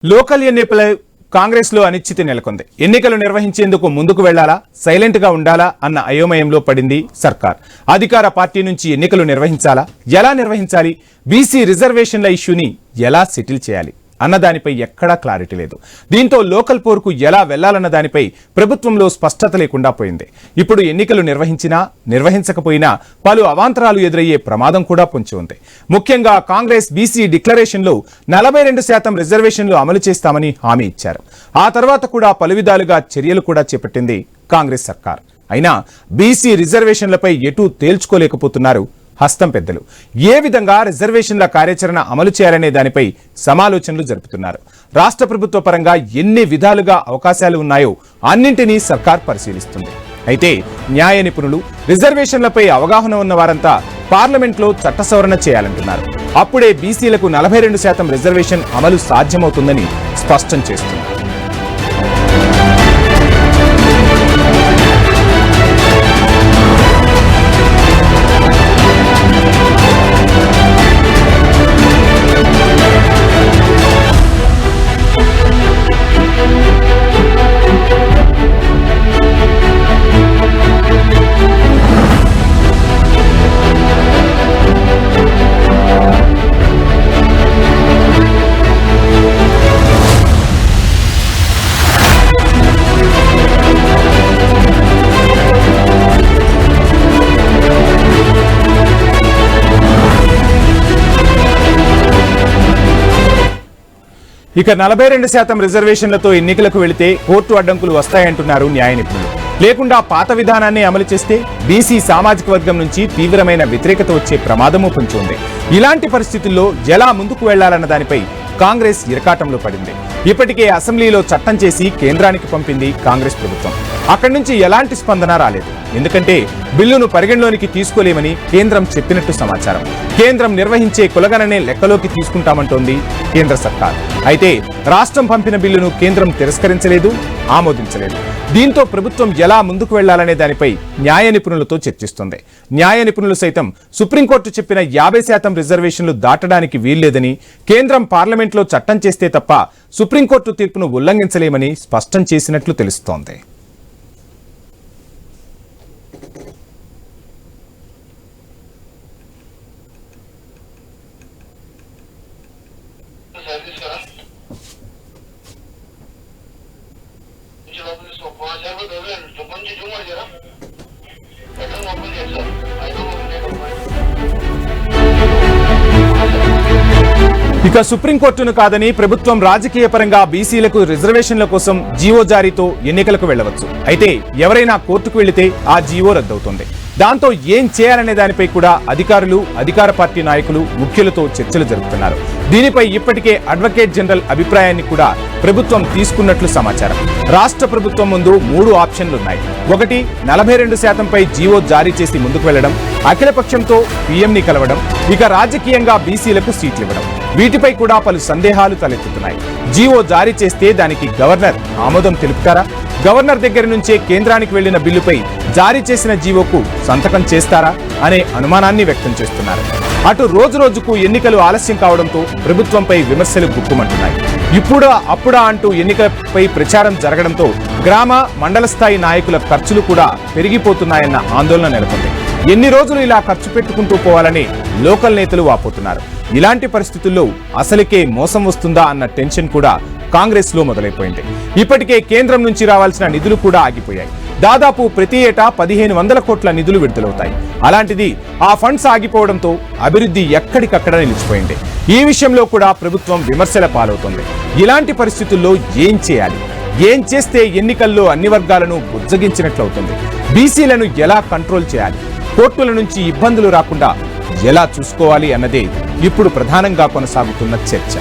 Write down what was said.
Local ఎన్నికల కాంగ్రెస్ లో అనిశ్చితి నెలకొంది. ఎన్నికలు నిర్వహించేందుకు ముందుకు వెళ్లాలా, సైలెంట్ గా ఉండాలా అన్న అయోమయంలో పడింది సర్కార్. అధికార పార్టీ నుంచి ఎన్నికలు నిర్వహించాలా, ఎలా నిర్వహించాలి, బీసీ రిజర్వేషన్ల ఇష్యూని ఎలా సెటిల్ చేయాలి అన్న దానిపై ఎక్కడా క్లారిటీ లేదు. దీంతో లోకల్ పోరుకు ఎలా వెళ్లాలన్న దానిపై ప్రభుత్వంలో స్పష్టత లేకుండా పోయింది. ఇప్పుడు ఎన్నికలు నిర్వహించినా నిర్వహించకపోయినా పలు అవాంతరాలు ఎదురయ్యే ప్రమాదం కూడా పొంచి ఉంది. ముఖ్యంగా కాంగ్రెస్ బీసీ డిక్లరేషన్లో 42% రిజర్వేషన్లు అమలు చేస్తామని హామీ ఇచ్చారు. ఆ తర్వాత కూడా పలు విధాలుగా చర్యలు కూడా చేపట్టింది కాంగ్రెస్ సర్కార్. అయినా బీసీ రిజర్వేషన్లపై ఎటూ తేల్చుకోలేకపోతున్నారు హస్తం పెద్దలు. ఏ విధంగా రిజర్వేషన్ల కార్యాచరణ అమలు చేయాలనే దానిపై సమాలోచనలు జరుపుతున్నారు. రాష్ట్ర ప్రభుత్వ పరంగా ఎన్ని విధాలుగా అవకాశాలు ఉన్నాయో అన్నింటినీ సర్కార్ పరిశీలిస్తుంది. అయితే న్యాయ నిపుణులు, రిజర్వేషన్లపై అవగాహన ఉన్న వారంతా పార్లమెంట్లో చట్ట సవరణ చేయాలంటున్నారు. అప్పుడే బీసీలకు 42% రిజర్వేషన్ అమలు సాధ్యమవుతుందని స్పష్టం చేస్తున్నారు. ఇక 42% రిజర్వేషన్లతో ఎన్నికలకు వెళితే కోర్టు అడ్డంకులు వస్తాయంటున్నారు న్యాయ నిపుణులు. లేకుండా పాత విధానాన్ని అమలు చేస్తే బీసీ సామాజిక వర్గం నుంచి తీవ్రమైన వ్యతిరేకత వచ్చే ప్రమాదమూ పొంచి ఉంది. ఇలాంటి పరిస్థితుల్లో ఎలా ముందుకు వెళ్లాలన్న దానిపై కాంగ్రెస్ ఇరకాటంలో పడింది. ఇప్పటికే అసెంబ్లీలో చట్టం చేసి కేంద్రానికి పంపింది కాంగ్రెస్ ప్రభుత్వం. అక్కడి నుంచి ఎలాంటి స్పందన రాలేదు. ఎందుకంటే బిల్లును పరిగణలోనికి తీసుకోలేమని కేంద్రం చెప్పినట్టు సమాచారం. కేంద్రం నిర్వహించే కులగణనే లెక్కలోకి తీసుకుంటామంటోంది కేంద్ర సర్కార్. అయితే రాష్ట్రం పంపిన బిల్లును కేంద్రం తిరస్కరించలేదు, ఆమోదించలేదు. దీంతో ప్రభుత్వం ఎలా ముందుకు వెళ్లాలనే దానిపై న్యాయ నిపుణులతో చర్చిస్తోంది. న్యాయ నిపుణులు సైతం సుప్రీంకోర్టు చెప్పిన 50% రిజర్వేషన్లు దాటడానికి వీల్లేదని, కేంద్రం పార్లమెంట్లో చట్టం చేస్తే తప్ప సుప్రీంకోర్టు తీర్పును ఉల్లంఘించలేమని స్పష్టం చేసినట్లు తెలుస్తోంది. ఇక సుప్రీంకోర్టును కాదని ప్రభుత్వం రాజకీయ పరంగా బీసీలకు రిజర్వేషన్ల కోసం జీవో జారీతో ఎన్నికలకు వెళ్లవచ్చు. అయితే ఎవరైనా కోర్టుకు వెళితే ఆ జీవో రద్దవుతుంది. దాంతో ఏం చేయాలనే దానిపై కూడా అధికారులు, అధికార పార్టీ నాయకులు, ముఖ్యులతో చర్చలు జరుపుతున్నారు. దీనిపై ఇప్పటికే అడ్వకేట్ జనరల్ అభిప్రాయాన్ని కూడా ప్రభుత్వం తీసుకున్నట్లు సమాచారం. రాష్ట్ర ప్రభుత్వం ముందు 3 ఆప్షన్లున్నాయి. ఒకటి, 42%పై జీవో జారీ చేసి ముందుకు వెళ్లడం, అఖిలపక్షంతో పీఎంని కలవడం, ఇక రాజకీయంగా బీసీలకు సీట్లు ఇవ్వడం. వీటిపై కూడా పలు సందేహాలు తలెత్తుతున్నాయి. జీవో జారీ చేస్తే దానికి గవర్నర్ ఆమోదం తెలుపుతారా? గవర్నర్ దగ్గర నుంచే కేంద్రానికి వెళ్లిన బిల్లుపై జారీ చేసిన జీవోకు సంతకం చేస్తారా అనే అనుమానాన్ని వ్యక్తం చేస్తున్నారు. అటు రోజు రోజుకు ఎన్నికలు ఆలస్యం కావడంతో ప్రభుత్వంపై విమర్శలు గుప్పుమంటున్నాయి. ఇప్పుడా అప్పుడా అంటూ ఎన్నికలపై ప్రచారం జరగడంతో గ్రామ, మండల స్థాయి నాయకుల ఖర్చులు కూడా పెరిగిపోతున్నాయన్న ఆందోళన నెలకొంది. ఎన్ని రోజులు ఇలా ఖర్చు పెట్టుకుంటూ పోవాలని లోకల్ నేతలు వాపోతున్నారు. ఇలాంటి పరిస్థితుల్లో అసలుకే మోసం వస్తుందా అన్న టెన్షన్ కూడా కాంగ్రెస్ లో మొదలైపోయింది. ఇప్పటికే కేంద్రం నుంచి రావాల్సిన నిధులు కూడా ఆగిపోయాయి. దాదాపు ప్రతి ఏటా 1500 కోట్ల నిధులు విడుదలవుతాయి. అలాంటిది ఆ ఫండ్స్ ఆగిపోవడంతో అభివృద్ధి ఎక్కడికక్కడ నిలిచిపోయింది. ఈ విషయంలో కూడా ప్రభుత్వం విమర్శల పాలవుతోంది. ఇలాంటి పరిస్థితుల్లో ఏం చేయాలి, ఏం చేస్తే ఎన్నికల్లో అన్ని వర్గాలను బుజ్జగించినట్లవుతుంది, బీసీలను ఎలా కంట్రోల్ చేయాలి, కోర్టుల నుంచి ఇబ్బందులు రాకుండా ఎలా చూసుకోవాలి అన్నదే ఇప్పుడు ప్రధానంగా కొనసాగుతున్న చర్చ.